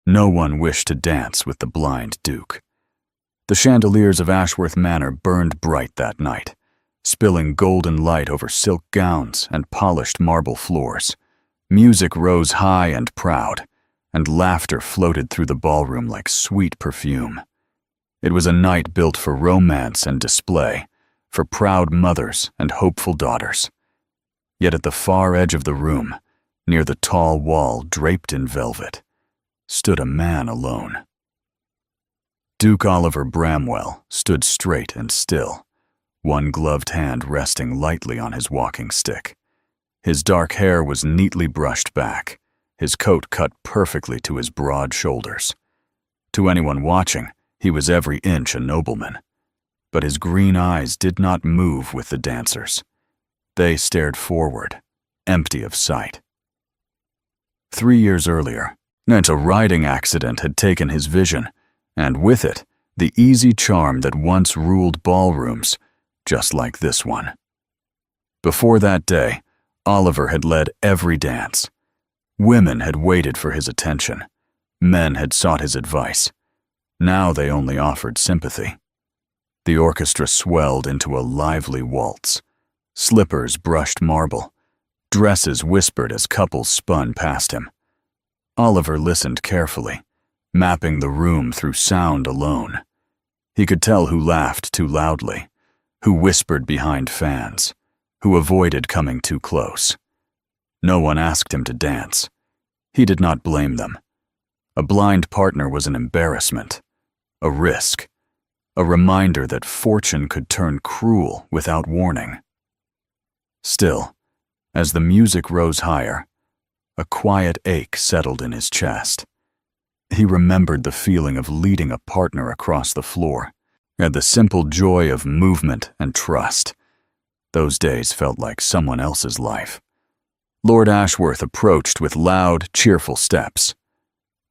No one wished to dance with the blind Duke. The chandeliers of Ashworth Manor burned bright that night, spilling golden light over silk gowns and polished marble floors. Music rose high and proud, and laughter floated through the ballroom like sweet perfume. It was a night built for romance and display, for proud mothers and hopeful daughters. Yet at the far edge of the room, near the tall wall draped in velvet, stood a man alone. Duke Oliver Bramwell stood straight and still, one gloved hand resting lightly on his walking stick. His dark hair was neatly brushed back, his coat cut perfectly to his broad shoulders. To anyone watching, he was every inch a nobleman. But his green eyes did not move with the dancers. They stared forward, empty of sight. 3 years earlier, a riding accident had taken his vision, and with it, the easy charm that once ruled ballrooms, just like this one. Before that day, Oliver had led every dance. Women had waited for his attention. Men had sought his advice. Now they only offered sympathy. The orchestra swelled into a lively waltz. Slippers brushed marble. Dresses whispered as couples spun past him. Oliver listened carefully, mapping the room through sound alone. He could tell who laughed too loudly, who whispered behind fans, who avoided coming too close. No one asked him to dance. He did not blame them. A blind partner was an embarrassment, a risk, a reminder that fortune could turn cruel without warning. Still, as the music rose higher, a quiet ache settled in his chest. He remembered the feeling of leading a partner across the floor, and the simple joy of movement and trust. Those days felt like someone else's life. Lord Ashworth approached with loud, cheerful steps.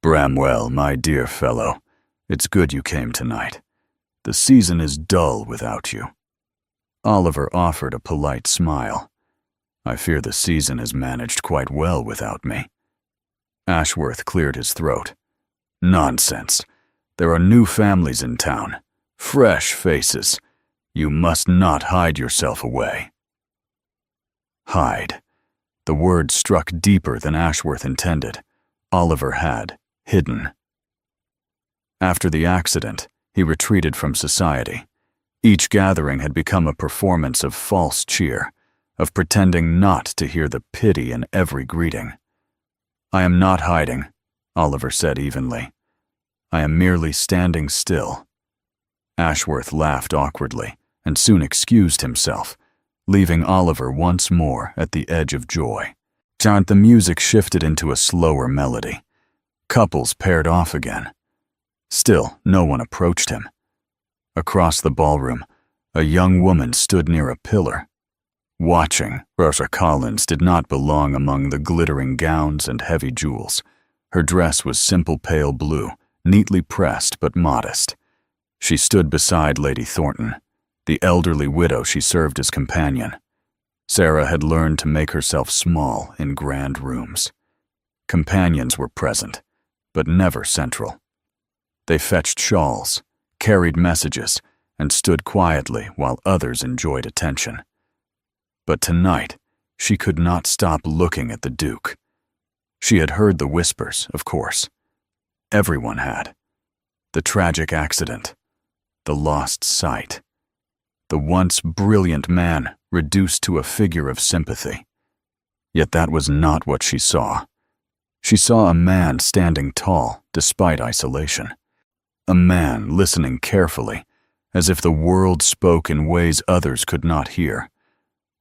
"Bramwell, my dear fellow, it's good you came tonight. The season is dull without you." Oliver offered a polite smile. "I fear the season has managed quite well without me." Ashworth cleared his throat. "Nonsense. There are new families in town. Fresh faces. You must not hide yourself away." Hide. The word struck deeper than Ashworth intended. Oliver had hidden. After the accident, he retreated from society. Each gathering had become a performance of false cheer, of pretending not to hear the pity in every greeting. "I am not hiding," Oliver said evenly. "I am merely standing still." Ashworth laughed awkwardly and soon excused himself, leaving Oliver once more at the edge of joy. The music shifted into a slower melody. Couples paired off again. Still, no one approached him. Across the ballroom, a young woman stood near a pillar. Watching, Rosa Collins did not belong among the glittering gowns and heavy jewels. Her dress was simple pale blue, neatly pressed but modest. She stood beside Lady Thornton, the elderly widow she served as companion. Sarah had learned to make herself small in grand rooms. Companions were present, but never central. They fetched shawls, carried messages, and stood quietly while others enjoyed attention. But tonight, she could not stop looking at the Duke. She had heard the whispers, of course. Everyone had. The tragic accident, the lost sight, the once brilliant man reduced to a figure of sympathy. Yet that was not what she saw. She saw a man standing tall despite isolation. A man listening carefully, as if the world spoke in ways others could not hear.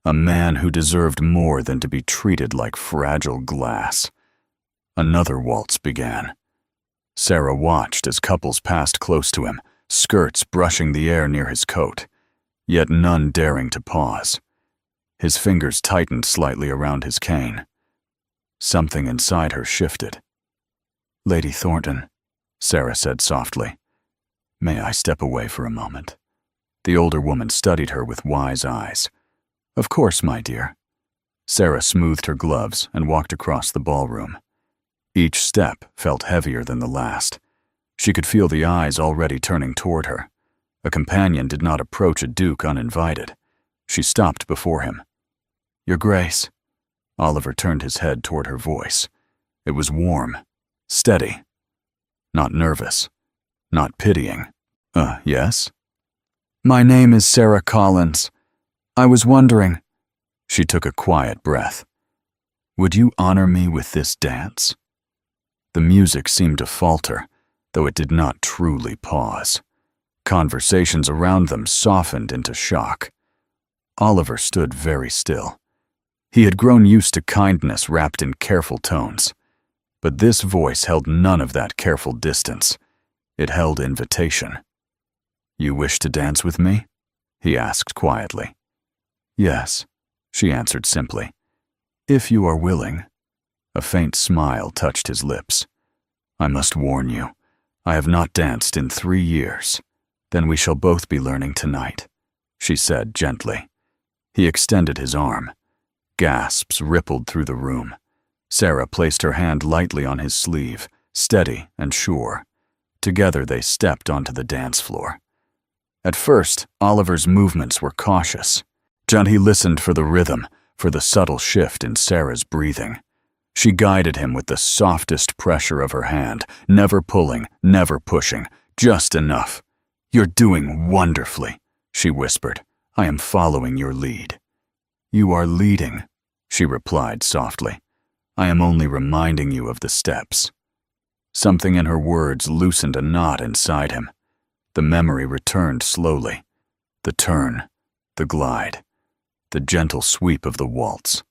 A man who deserved more than to be treated like fragile glass. Another waltz began. Sarah watched as couples passed close to him, skirts brushing the air near his coat, yet none daring to pause. His fingers tightened slightly around his cane. Something inside her shifted. "Lady Thornton," Sarah said softly, "may I step away for a moment?" The older woman studied her with wise eyes. "Of course, my dear." Sarah smoothed her gloves and walked across the ballroom. Each step felt heavier than the last. She could feel the eyes already turning toward her. A companion did not approach a duke uninvited. She stopped before him. "Your Grace." Oliver turned his head toward her voice. It was warm, steady, not nervous, not pitying. Yes?" "My name is Sarah Collins. I was wondering—" She took a quiet breath. "Would you honor me with this dance?" The music seemed to falter, though it did not truly pause. Conversations around them softened into shock. Oliver stood very still. He had grown used to kindness wrapped in careful tones. But this voice held none of that careful distance. It held invitation. "You wish to dance with me?" he asked quietly. "Yes," she answered simply. "If you are willing." A faint smile touched his lips. "I must warn you, I have not danced in 3 years. Then we shall both be learning tonight," she said gently. He extended his arm. Gasps rippled through the room. Sarah placed her hand lightly on his sleeve, steady and sure. Together they stepped onto the dance floor. At first, Oliver's movements were cautious. He listened for the rhythm, for the subtle shift in Sarah's breathing. She guided him with the softest pressure of her hand, never pulling, never pushing, just enough. "You're doing wonderfully," she whispered. "I am following your lead." "You are leading," she replied softly. "I am only reminding you of the steps." Something in her words loosened a knot inside him. The memory returned slowly. The turn, the glide, the gentle sweep of the waltz.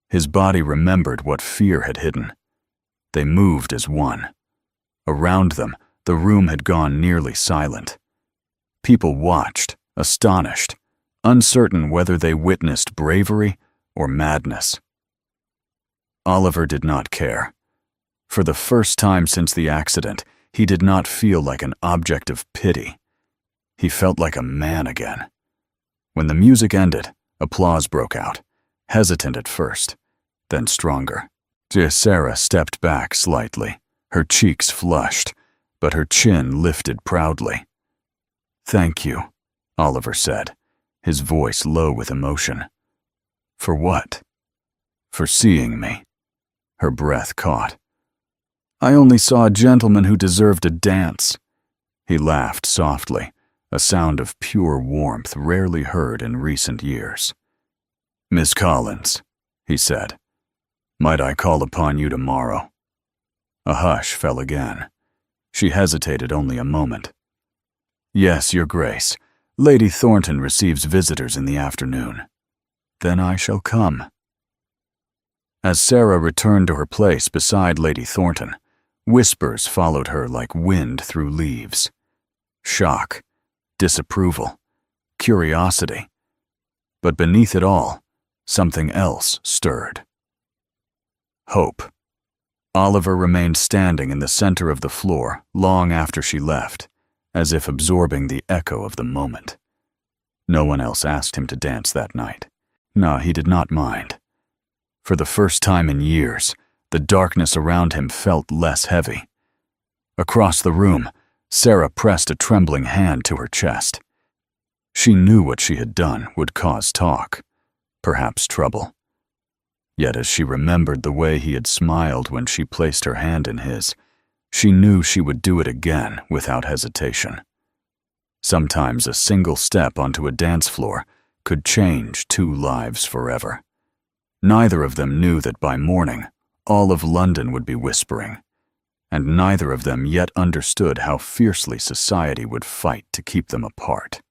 His body remembered what fear had hidden. They moved as one. Around them, the room had gone nearly silent. People watched, astonished, uncertain whether they witnessed bravery or madness. Oliver did not care. For the first time since the accident, he did not feel like an object of pity. He felt like a man again. When the music ended, applause broke out, hesitant at first, then stronger. Sarah stepped back slightly, her cheeks flushed, but her chin lifted proudly. "Thank you," Oliver said, his voice low with emotion. "For what?" "For seeing me." Her breath caught. "I only saw a gentleman who deserved a dance." He laughed softly, a sound of pure warmth rarely heard in recent years. "Miss Collins," he said, "might I call upon you tomorrow?" A hush fell again. She hesitated only a moment. "Yes, Your Grace. Lady Thornton receives visitors in the afternoon." "Then I shall come." As Sarah returned to her place beside Lady Thornton, whispers followed her like wind through leaves. Shock, disapproval, curiosity. But beneath it all, something else stirred. Hope. Oliver remained standing in the center of the floor long after she left, as if absorbing the echo of the moment. No one else asked him to dance that night. No, he did not mind. For the first time in years, the darkness around him felt less heavy. Across the room, Sarah pressed a trembling hand to her chest. She knew what she had done would cause talk, perhaps trouble. Yet as she remembered the way he had smiled when she placed her hand in his, she knew she would do it again without hesitation. Sometimes a single step onto a dance floor could change 2 lives forever. Neither of them knew that by morning, all of London would be whispering, and neither of them yet understood how fiercely society would fight to keep them apart.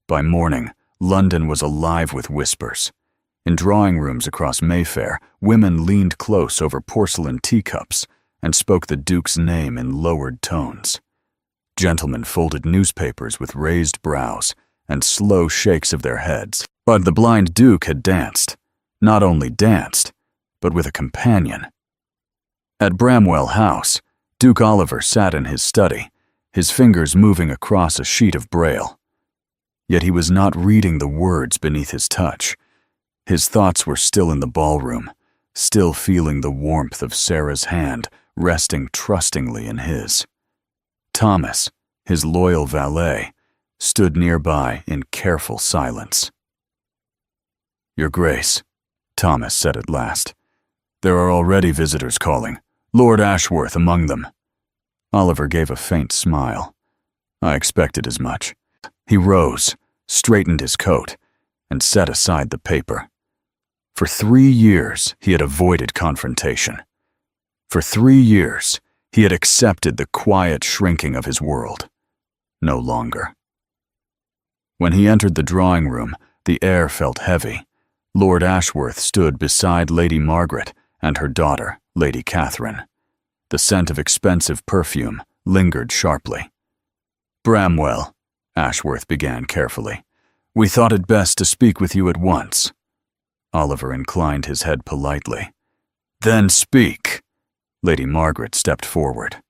By morning, London was alive with whispers. In drawing rooms across Mayfair, women leaned close over porcelain teacups and spoke the Duke's name in lowered tones. Gentlemen folded newspapers with raised brows and slow shakes of their heads. But the blind Duke had danced. Not only danced, but with a companion. At Bramwell House, Duke Oliver sat in his study, his fingers moving across a sheet of braille. Yet he was not reading the words beneath his touch. His thoughts were still in the ballroom, still feeling the warmth of Sarah's hand resting trustingly in his. Thomas, his loyal valet, stood nearby in careful silence. "Your Grace," Thomas said at last, "there are already visitors calling, Lord Ashworth among them." Oliver gave a faint smile. "I expected as much." He rose, straightened his coat, and set aside the paper. For 3 years, he had avoided confrontation. For 3 years, he had accepted the quiet shrinking of his world. No longer. When he entered the drawing room, the air felt heavy. Lord Ashworth stood beside Lady Margaret and her daughter, Lady Catherine. The scent of expensive perfume lingered sharply. "Bramwell," Ashworth began carefully, "we thought it best to speak with you at once." Oliver inclined his head politely. "Then speak." Lady Margaret stepped forward.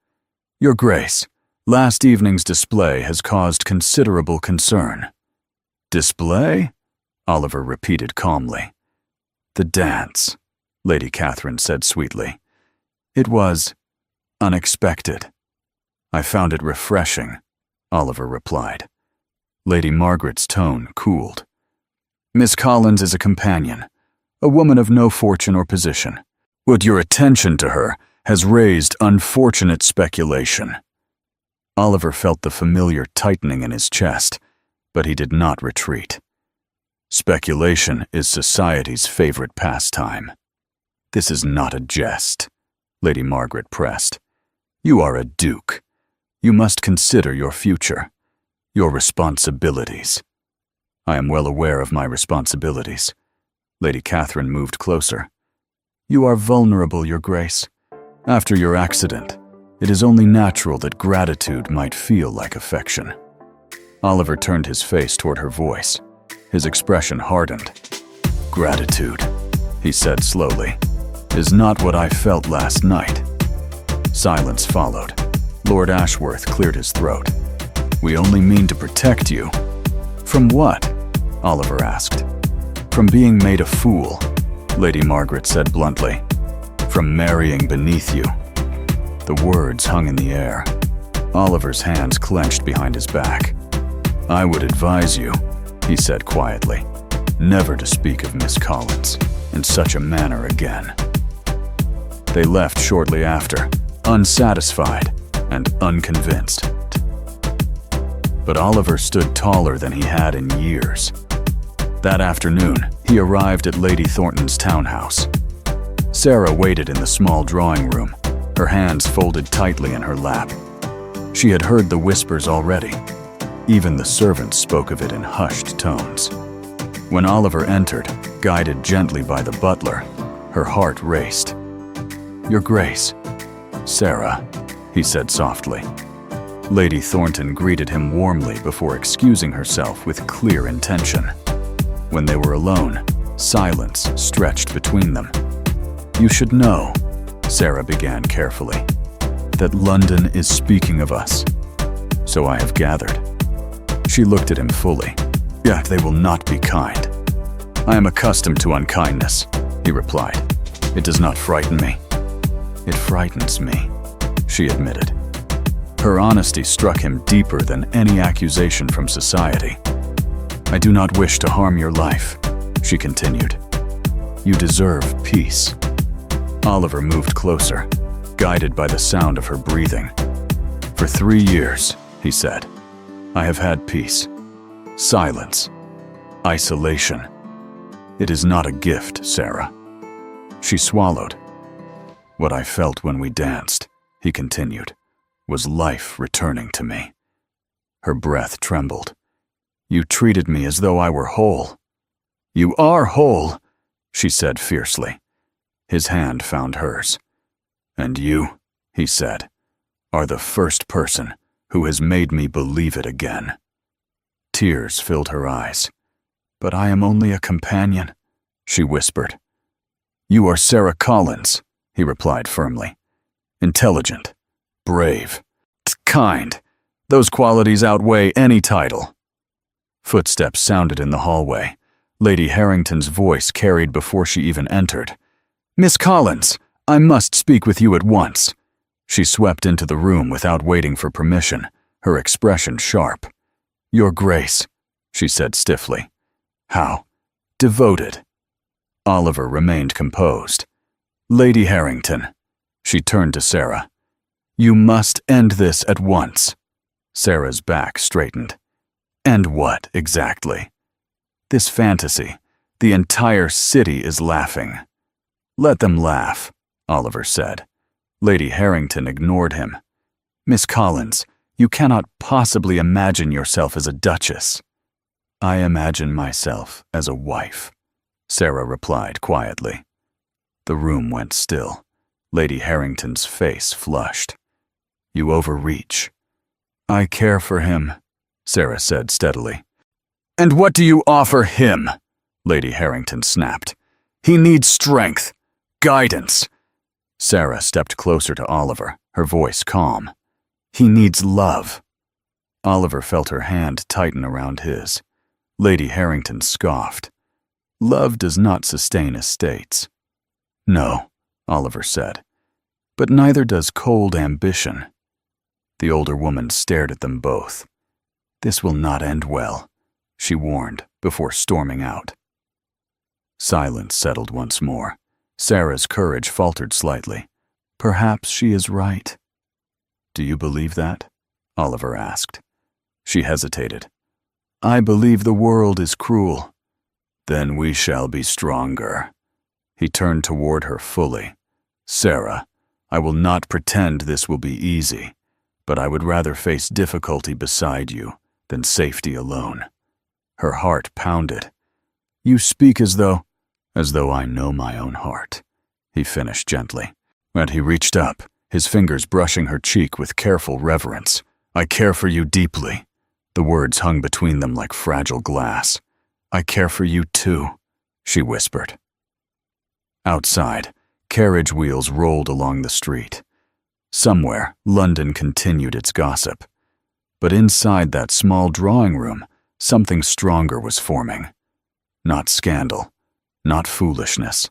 "Your Grace, last evening's display has caused considerable concern." "Display?" Oliver repeated calmly. "The dance," Lady Catherine said sweetly. "It was unexpected." "I found it refreshing," Oliver replied. Lady Margaret's tone cooled. "Miss Collins is a companion, a woman of no fortune or position. But your attention to her has raised unfortunate speculation." Oliver felt the familiar tightening in his chest, but he did not retreat. "Speculation is society's favorite pastime." "This is not a jest," Lady Margaret pressed. "You are a duke. You must consider your future, your responsibilities." "I am well aware of my responsibilities." Lady Catherine moved closer. "You are vulnerable, Your Grace. After your accident, it is only natural that gratitude might feel like affection." Oliver turned his face toward her voice. His expression hardened. "Gratitude," he said slowly, "is not what I felt last night." Silence followed. Lord Ashworth cleared his throat. "We only mean to protect you." "From what?" Oliver asked. "From being made a fool," Lady Margaret said bluntly. "From marrying beneath you." The words hung in the air. Oliver's hands clenched behind his back. "I would advise you," he said quietly, "never to speak of Miss Collins in such a manner again." They left shortly after, unsatisfied and unconvinced. But Oliver stood taller than he had in years. That afternoon, he arrived at Lady Thornton's townhouse. Sarah waited in the small drawing room, her hands folded tightly in her lap. She had heard the whispers already. Even the servants spoke of it in hushed tones. When Oliver entered, guided gently by the butler, her heart raced. "Your Grace." "Sarah," he said softly. Lady Thornton greeted him warmly before excusing herself with clear intention. When they were alone, silence stretched between them. "You should know," Sarah began carefully, "that London is speaking of us. So I have gathered." She looked at him fully. "Yet they will not be kind." "I am accustomed to unkindness," he replied. "It does not frighten me." "It frightens me," she admitted. Her honesty struck him deeper than any accusation from society. "I do not wish to harm your life," she continued. "You deserve peace." Oliver moved closer, guided by the sound of her breathing. "For 3 years," he said, "I have had peace, silence, isolation. It is not a gift, Sarah." She swallowed. "What I felt when we danced," he continued, "was life returning to me." Her breath trembled. "You treated me as though I were whole." "You are whole," she said fiercely. His hand found hers. "And you," he said, "are the first person who has made me believe it again." Tears filled her eyes. "But I am only a companion," she whispered. "You are Sarah Collins," he replied firmly. "Intelligent, brave, kind. Those qualities outweigh any title." Footsteps sounded in the hallway. Lady Harrington's voice carried before she even entered. Miss Collins, I must speak with you at once. She swept into the room without waiting for permission, her expression sharp. Your Grace, she said stiffly. How? Devoted. Oliver remained composed. Lady Harrington. She turned to Sarah. You must end this at once. Sarah's back straightened. End what, exactly? This fantasy. The entire city is laughing. Let them laugh, Oliver said. Lady Harrington ignored him. Miss Collins, you cannot possibly imagine yourself as a duchess. I imagine myself as a wife, Sarah replied quietly. The room went still. Lady Harrington's face flushed. You overreach. I care for him, Sarah said steadily. And what do you offer him? Lady Harrington snapped. He needs strength, guidance. Sarah stepped closer to Oliver, her voice calm. He needs love. Oliver felt her hand tighten around his. Lady Harrington scoffed. Love does not sustain estates. No, Oliver said, but neither does cold ambition. The older woman stared at them both. This will not end well, she warned before storming out. Silence settled once more. Sarah's courage faltered slightly. Perhaps she is right. Do you believe that? Oliver asked. She hesitated. I believe the world is cruel. Then we shall be stronger. He turned toward her fully. Sarah, I will not pretend this will be easy, but I would rather face difficulty beside you than safety alone. Her heart pounded. You speak as though I know my own heart, he finished gently. And he reached up, his fingers brushing her cheek with careful reverence. I care for you deeply. The words hung between them like fragile glass. I care for you too, she whispered. Outside, carriage wheels rolled along the street. Somewhere, London continued its gossip. But inside that small drawing room, something stronger was forming. Not scandal, not foolishness.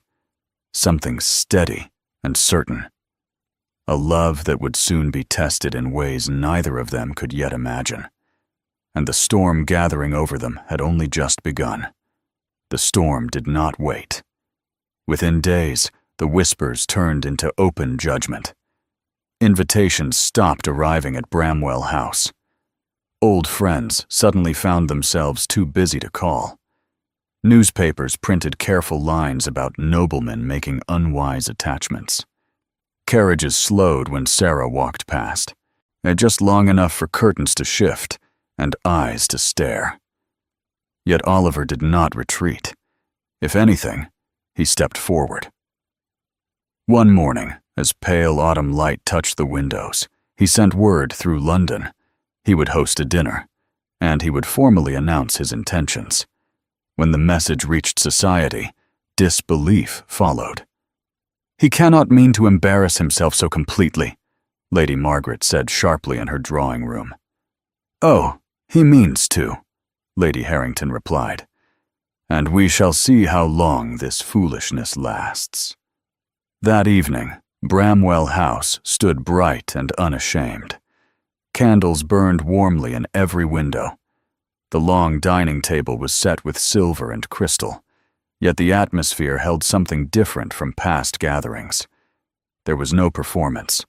Something steady and certain. A love that would soon be tested in ways neither of them could yet imagine. And the storm gathering over them had only just begun. The storm did not wait. Within days, the whispers turned into open judgment. Invitations stopped arriving at Bramwell House. Old friends suddenly found themselves too busy to call. Newspapers printed careful lines about noblemen making unwise attachments. Carriages slowed when Sarah walked past, just long enough for curtains to shift and eyes to stare. Yet Oliver did not retreat. If anything, he stepped forward. One morning, as pale autumn light touched the windows, he sent word through London. He would host a dinner, and he would formally announce his intentions. When the message reached society, disbelief followed. He cannot mean to embarrass himself so completely, Lady Margaret said sharply in her drawing room. Oh, he means to, Lady Harrington replied. And we shall see how long this foolishness lasts. That evening, Bramwell House stood bright and unashamed. Candles burned warmly in every window. The long dining table was set with silver and crystal, yet the atmosphere held something different from past gatherings. There was no performance,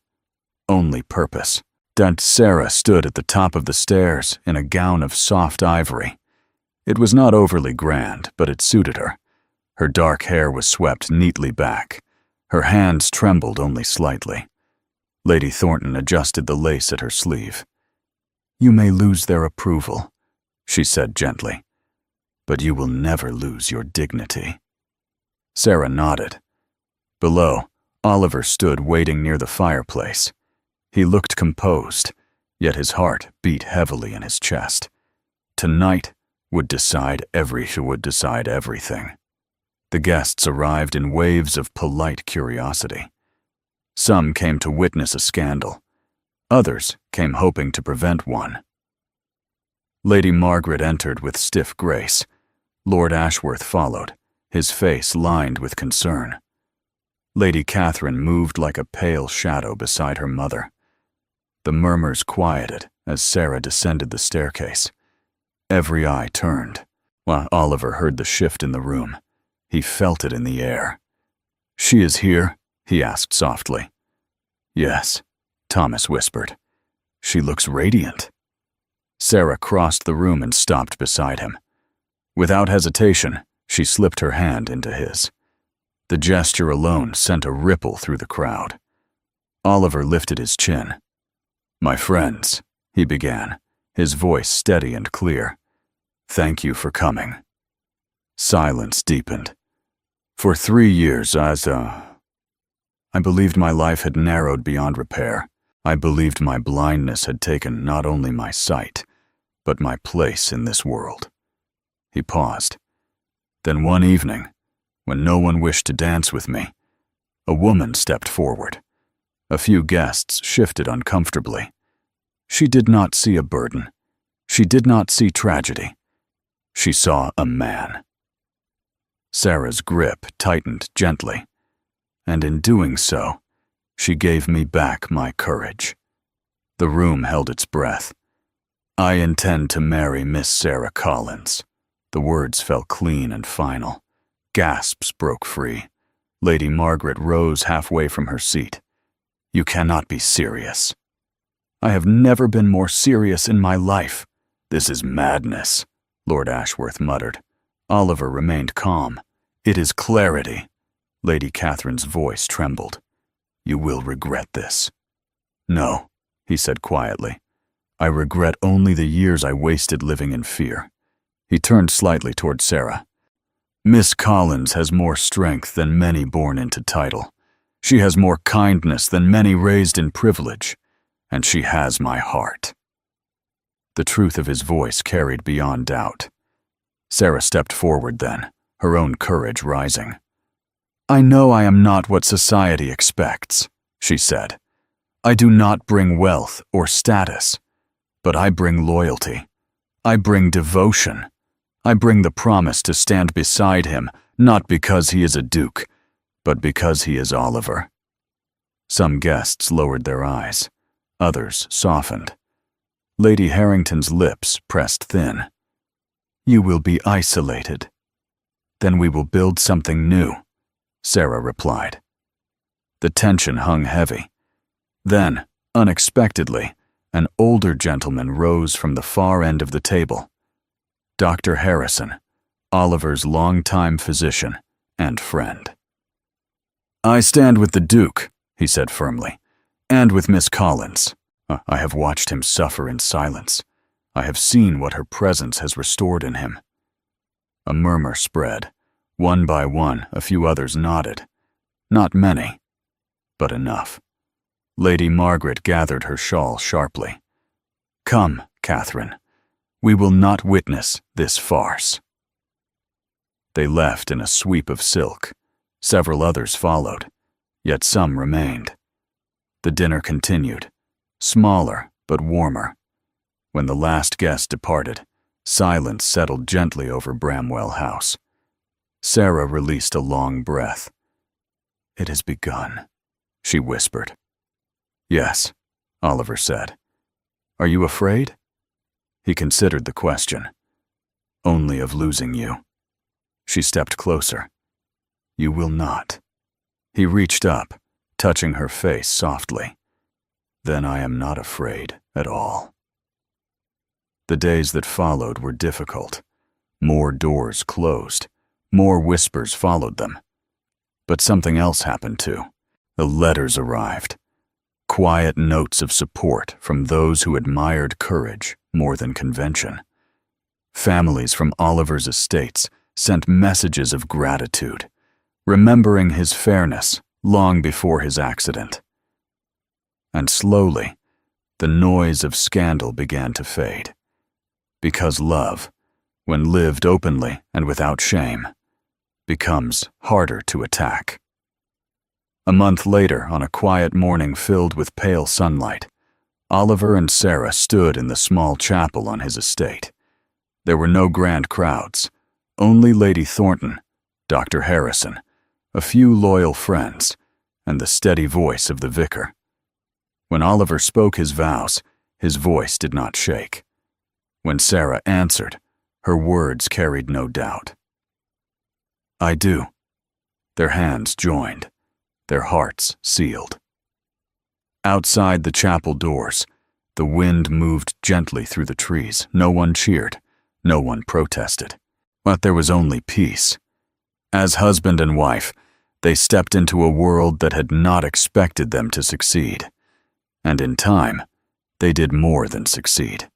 only purpose. Aunt Sarah stood at the top of the stairs in a gown of soft ivory. It was not overly grand, but it suited her. Her dark hair was swept neatly back. Her hands trembled only slightly. Lady Thornton adjusted the lace at her sleeve. You may lose their approval, she said gently, but you will never lose your dignity. Sarah nodded. Below, Oliver stood waiting near the fireplace. He looked composed, yet his heart beat heavily in his chest. Tonight would decide everything. The guests arrived in waves of polite curiosity. Some came to witness a scandal. Others came hoping to prevent one. Lady Margaret entered with stiff grace. Lord Ashworth followed, his face lined with concern. Lady Catherine moved like a pale shadow beside her mother. The murmurs quieted as Sarah descended the staircase. Every eye turned, while Oliver heard the shift in the room. He felt it in the air. "She is here?" he asked softly. "Yes," Thomas whispered. "She looks radiant." Sarah crossed the room and stopped beside him. Without hesitation, she slipped her hand into his. The gesture alone sent a ripple through the crowd. Oliver lifted his chin. "My friends," he began, his voice steady and clear. "Thank you for coming." Silence deepened. For 3 years, I believed my life had narrowed beyond repair. I believed my blindness had taken not only my sight, but my place in this world. He paused. Then one evening, when no one wished to dance with me, a woman stepped forward. A few guests shifted uncomfortably. She did not see a burden. She did not see tragedy. She saw a man. Sarah's grip tightened gently, and in doing so, she gave me back my courage. The room held its breath. "I intend to marry Miss Sarah Collins." The words fell clean and final. Gasps broke free. Lady Margaret rose halfway from her seat. "You cannot be serious." "I have never been more serious in my life." "This is madness," Lord Ashworth muttered. Oliver remained calm. "It is clarity." Lady Catherine's voice trembled. "You will regret this." "No," he said quietly. "I regret only the years I wasted living in fear." He turned slightly toward Sarah. "Miss Collins has more strength than many born into title. She has more kindness than many raised in privilege, and she has my heart." The truth of his voice carried beyond doubt. Sarah stepped forward then, her own courage rising. "I know I am not what society expects," she said. "I do not bring wealth or status, but I bring loyalty. I bring devotion. I bring the promise to stand beside him, not because he is a duke, but because he is Oliver." Some guests lowered their eyes. Others softened. Lady Harrington's lips pressed thin. "You will be isolated. Then we will build something new," Sarah replied. The tension hung heavy. Then, unexpectedly, an older gentleman rose from the far end of the table. Dr. Harrison, Oliver's longtime physician and friend. "I stand with the Duke," he said firmly, "and with Miss Collins. I have watched him suffer in silence. I have seen what her presence has restored in him." A murmur spread. One by one, a few others nodded. Not many, but enough. Lady Margaret gathered her shawl sharply. "Come, Catherine. We will not witness this farce." They left in a sweep of silk. Several others followed, yet some remained. The dinner continued, smaller but warmer. When the last guest departed, silence settled gently over Bramwell House. Sarah released a long breath. "It has begun," she whispered. "Yes," Oliver said. "Are you afraid?" He considered the question. "Only of losing you." She stepped closer. "You will not." He reached up, touching her face softly. "Then I am not afraid at all." The days that followed were difficult. More doors closed. More whispers followed them. But something else happened too. The letters arrived. Quiet notes of support from those who admired courage more than convention. Families from Oliver's estates sent messages of gratitude, remembering his fairness long before his accident. And slowly, the noise of scandal began to fade. Because love, when lived openly and without shame, becomes harder to attack. A month later, on a quiet morning filled with pale sunlight, Oliver and Sarah stood in the small chapel on his estate. There were no grand crowds, only Lady Thornton, Dr. Harrison, a few loyal friends, and the steady voice of the vicar. When Oliver spoke his vows, his voice did not shake. When Sarah answered, her words carried no doubt. "I do." Their hands joined, their hearts sealed. Outside the chapel doors, the wind moved gently through the trees. No one cheered, no one protested. But there was only peace. As husband and wife, they stepped into a world that had not expected them to succeed. And in time, they did more than succeed.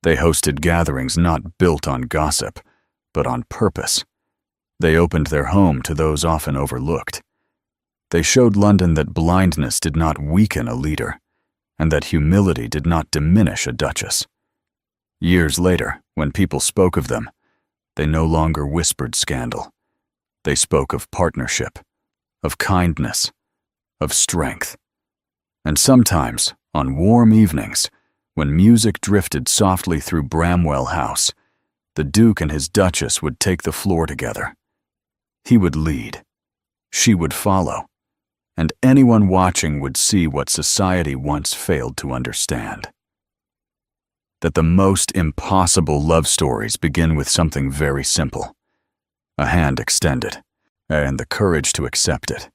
They hosted gatherings not built on gossip, but on purpose. They opened their home to those often overlooked. They showed London that blindness did not weaken a leader, and that humility did not diminish a duchess. Years later, when people spoke of them, they no longer whispered scandal. They spoke of partnership, of kindness, of strength. And sometimes, on warm evenings, when music drifted softly through Bramwell House, the Duke and his Duchess would take the floor together. He would lead, she would follow, and anyone watching would see what society once failed to understand. That the most impossible love stories begin with something very simple: a hand extended, and the courage to accept it.